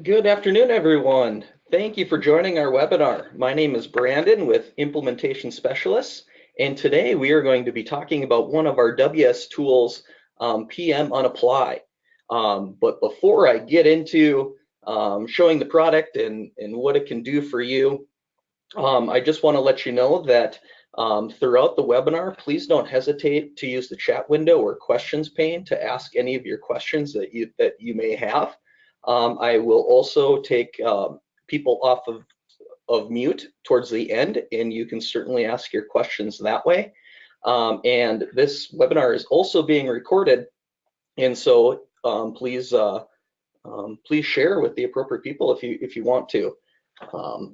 Good afternoon, everyone. Thank you for joining our webinar. My name is Brandon with Implementation Specialists, and today we are going to be talking about one of our wsTOOLS PMUnapply. But before I get into showing the product and what it can do for you, I just want to let you know that throughout the webinar, please don't hesitate to use the chat window or questions pane to ask any of your questions that you may have. I will also take people off of mute towards the end, and you can certainly ask your questions that way. And this webinar is also being recorded, and so please share with the appropriate people if you want to.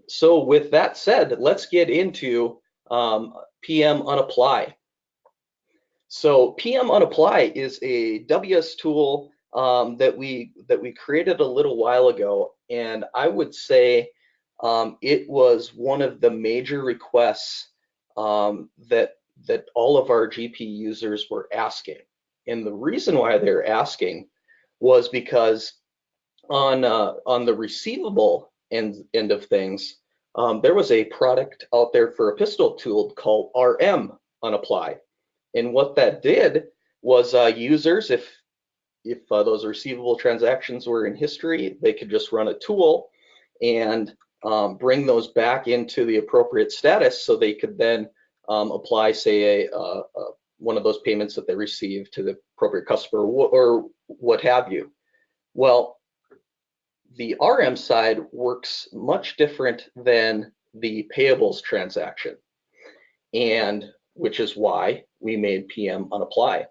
So with that said, let's get into PMUnapply. So PMUnapply is a WS tool that we created a little while ago, and I would say it was one of the major requests that all of our GP users were asking. And the reason why they're asking was because on the receivable end of things, there was a product out there for a pistol tool called PMUnapply. And what that did was users, if those receivable transactions were in history, they could just run a tool and bring those back into the appropriate status so they could then apply, say, one of those payments that they received to the appropriate customer or what have you. Well, the RM side works much different than the payables transaction, and which is why we made PMUnapply.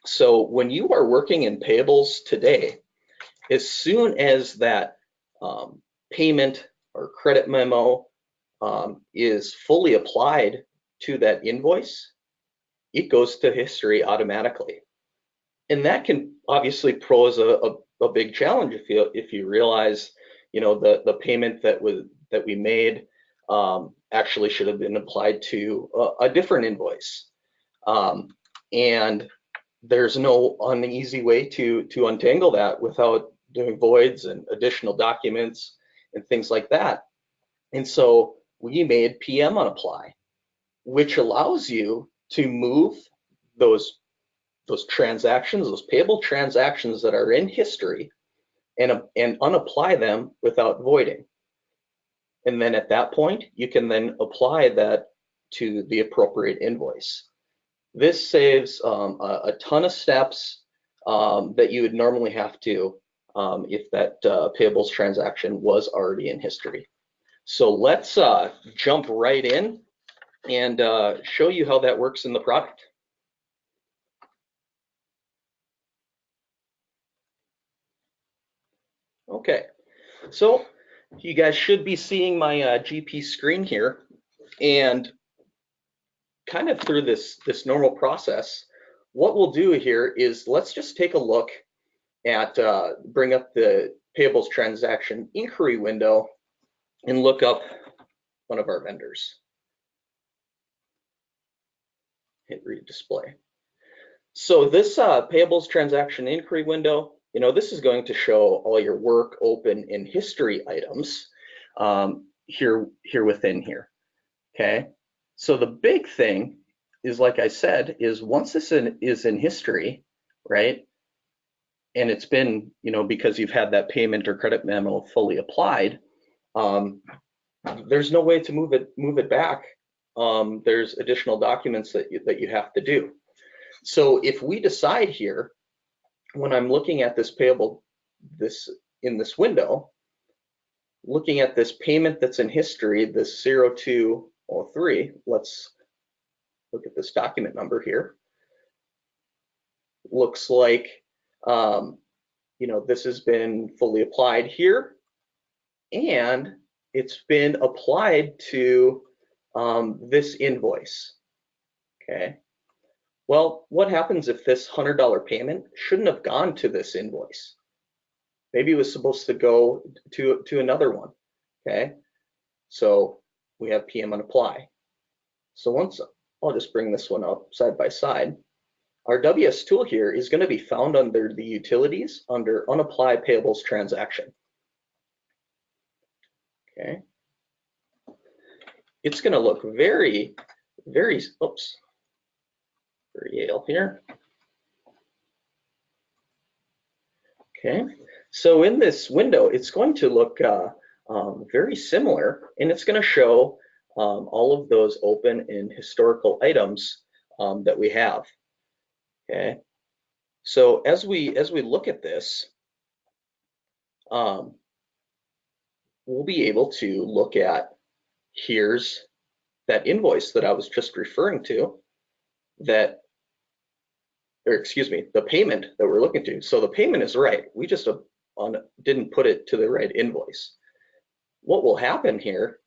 So when you are working in payables today, as soon as that payment or credit memo is fully applied to that invoice, it goes to history automatically. And that can obviously pose a big challenge if you realize, the payment that we made actually should have been applied to a different invoice. And there's no easy way to untangle that without doing voids and additional documents and things like that. And so we made PMUnapply, which allows you to move those transactions, those payable transactions that are in history, and unapply them without voiding. And then at that point, you can then apply that to the appropriate invoice. This saves a ton of steps that you would normally have to if that payables transaction was already in history. So let's jump right in and show you how that works in the product. Okay, so you guys should be seeing my GP screen here, and kind of through this normal process, what we'll do here is let's just take a look at bring up the payables transaction inquiry window and look up one of our vendors. Hit read display. So this payables transaction inquiry window, this is going to show all your work, open, and history items here within here. Okay, so the big thing is, like I said, is once this is in history, right, and it's been, because you've had that payment or credit memo fully applied, there's no way to move it back. There's additional documents that you have to do. So if we decide here, when I'm looking at this payable, in this window, looking at this payment that's in history, this 0203, let's look at this document number here. Looks like, this has been fully applied here, and it's been applied to this invoice. Okay. Well, what happens if this $100 payment shouldn't have gone to this invoice? Maybe it was supposed to go to another one. Okay. So we have PMUnapply. So once, I'll just bring this one up side by side. Our WS tool here is going to be found under the utilities under unapply payables transaction. Okay. It's going to look very, very, oops, for Yale here. Okay, so in this window, it's going to look very similar, and it's going to show all of those open and historical items that we have. Okay, so as we look at this, we'll be able to look at, here's that invoice that I was just referring to, that, or excuse me, the payment that we're looking to. So the payment is right. We just didn't put it to the right invoice. What will happen here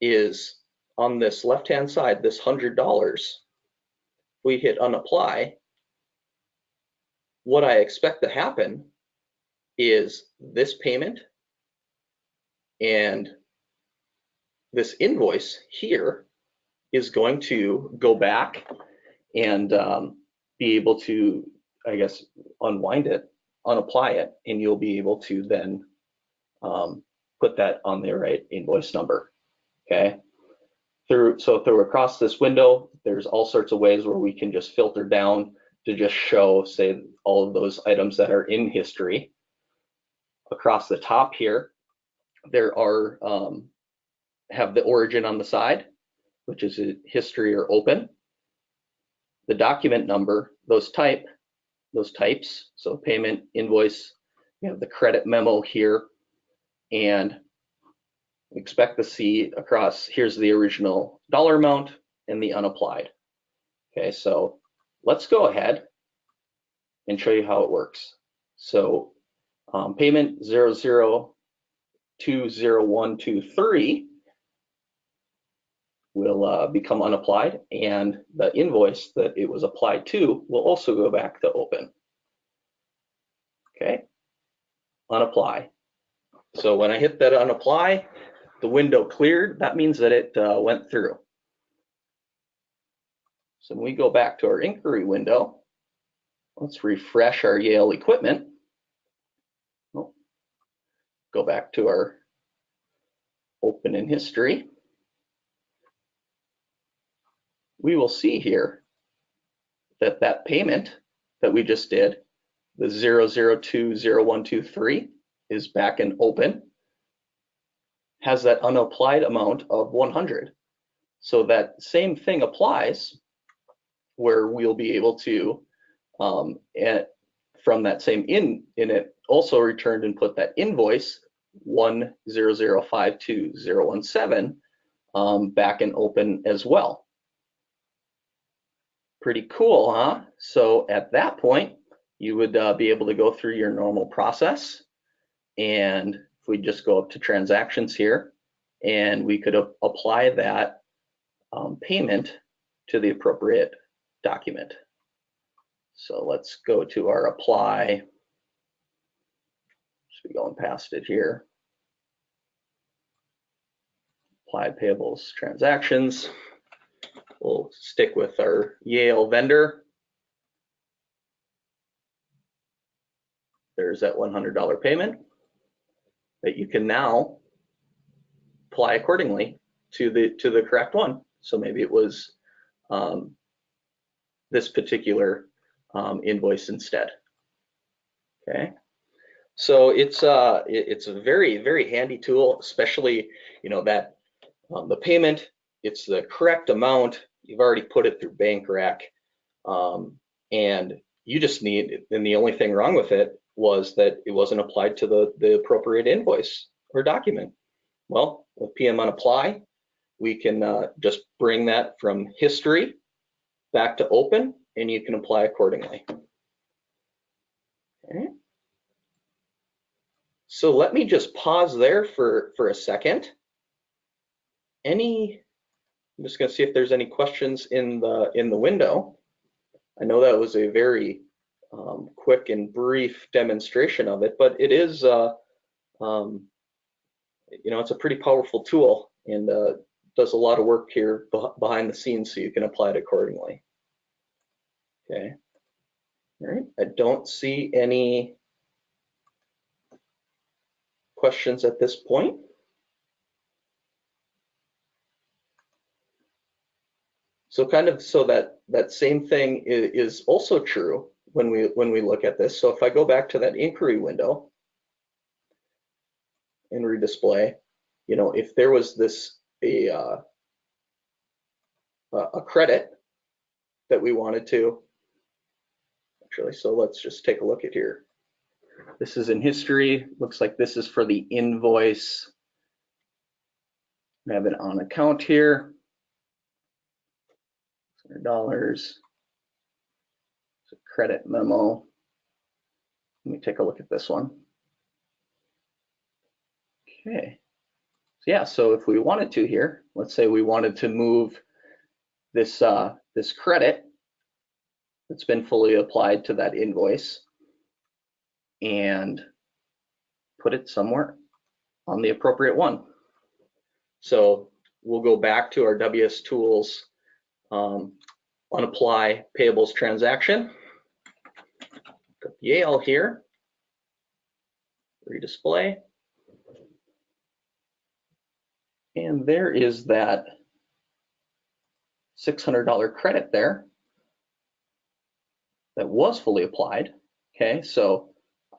is on this left-hand side, this $100, we hit unapply, what I expect to happen is this payment and this invoice here is going to go back and be able to, I guess, unwind it, unapply it, and you'll be able to then put that on the right invoice number. Okay. Through across this window, there's all sorts of ways where we can just filter down to just show, say, all of those items that are in history. Across the top here, there are have the origin on the side, which is a history or open. The document number, those types, so payment, invoice, you have the credit memo here, and expect to see across, here's the original dollar amount and the unapplied. Okay, so let's go ahead and show you how it works. So payment 00020123 will become unapplied, and the invoice that it was applied to will also go back to open. Okay, unapply. So when I hit that unapply, the window cleared. That means that it went through. So when we go back to our inquiry window, let's refresh our Yale equipment. Oh, go back to our open in history. We will see here that that payment that we just did, the 00020123, is back in open, has that unapplied amount of 100. So that same thing applies, where we'll be able to, from that same in it, also returned and put that invoice 1005217 back in open as well. Pretty cool, huh? So at that point, you would be able to go through your normal process, and if we just go up to transactions here, and we could apply that payment to the appropriate document. So let's go to our apply. Just be going past it here. Apply payables transactions. We'll stick with our Yale vendor. There's that $100 payment that you can now apply accordingly to the correct one. So maybe it was this particular invoice instead. Okay, so it's a very, very handy tool, especially, you know, that the payment, it's the correct amount. You've already put it through bank rec, and you just need, and the only thing wrong with it was that it wasn't applied to the appropriate invoice or document. Well, with PMUnapply, we can just bring that from history back to open, and you can apply accordingly. Okay. So let me just pause there for a second. I'm just going to see if there's any questions in the window. I know that was a very quick and brief demonstration of it, but it is, you know, it's a pretty powerful tool, and does a lot of work here behind the scenes, so you can apply it accordingly. Okay. All right. I don't see any questions at this point. So kind of so that same thing is also true when we look at this. So if I go back to that inquiry window and redisplay, you know, if there was this a credit that we wanted to actually, so let's just take a look at here. This is in history. Looks like this is for the invoice. I have it on account here. $100. It's a credit memo. Let me take a look at this one. Okay. So yeah, so if we wanted to here, let's say we wanted to move this this credit that's been fully applied to that invoice and put it somewhere on the appropriate one. So we'll go back to our wsTOOLS unapply payables transaction. Got the AL here, redisplay. And there is that $600 credit there that was fully applied. Okay, so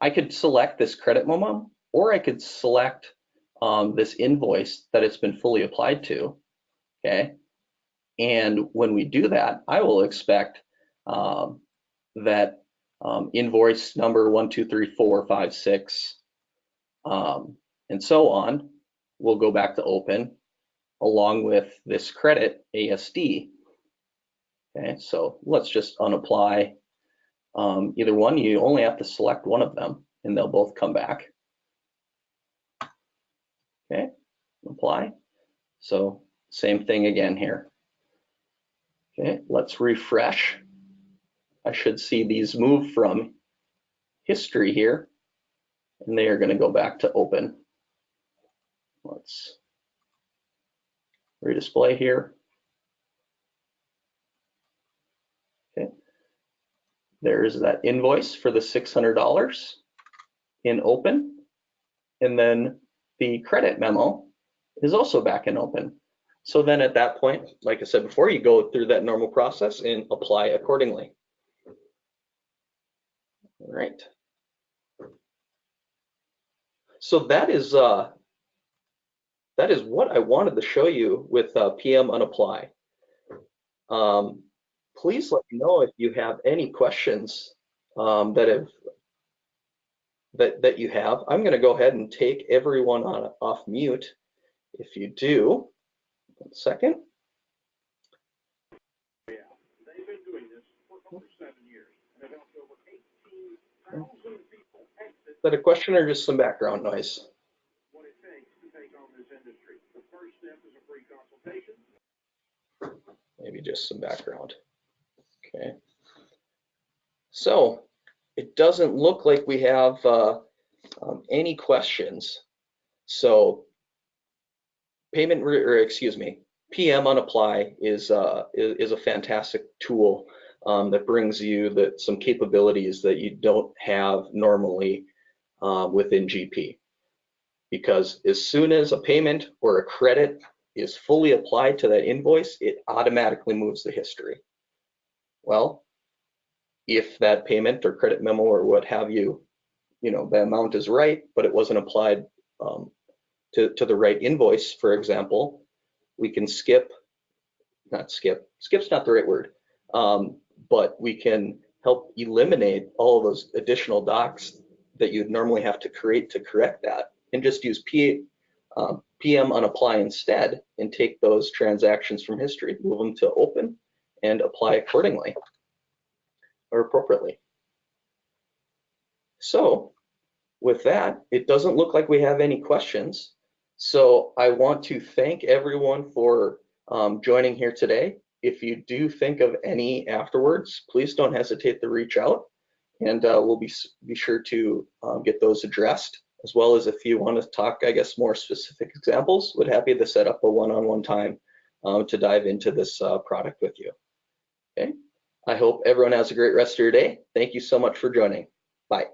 I could select this credit memo, or I could select this invoice that it's been fully applied to. Okay, and when we do that, I will expect that invoice number 1, 2, 3, 4, 5, 6, and so on will go back to open along with this credit ASD. Okay, so let's just unapply either one. You only have to select one of them and they'll both come back. Okay, apply. So same thing again here. Okay, let's refresh. I should see these move from history here, and they are going to go back to open. Let's redisplay here. Okay, there's that invoice for the $600 in open, and then the credit memo is also back in open. So then at that point, like I said before, you go through that normal process and apply accordingly. All right. So that is what I wanted to show you with PMUnapply. Please let me know if you have any questions that you have. I'm going to go ahead and take everyone off mute. If you do, 1 second. Yeah, they've been doing this for over 7 years. They've helped over 18,000 people exit. Is that a question or just some background noise? What it takes to take on this industry. The first step is a free consultation. Maybe just some background. Okay. So it doesn't look like we have any questions. So PMUnapply is a fantastic tool that brings you some capabilities that you don't have normally within GP. Because as soon as a payment or a credit is fully applied to that invoice, it automatically moves the history. Well, if that payment or credit memo or what have you, the amount is right, but it wasn't applied to the right invoice, for example, we can skip's not the right word, but we can help eliminate all of those additional docs that you'd normally have to create to correct that, and just use PMUnapply instead, and take those transactions from history, move them to open, and apply accordingly or appropriately. So with that, it doesn't look like we have any questions. So I want to thank everyone for joining here today. If you do think of any afterwards, please don't hesitate to reach out, and we'll be sure to get those addressed, as well as if you want to talk, I guess, more specific examples, would happy to set up a one-on-one time to dive into this product with you. Okay, I hope everyone has a great rest of your day. Thank you so much for joining. Bye.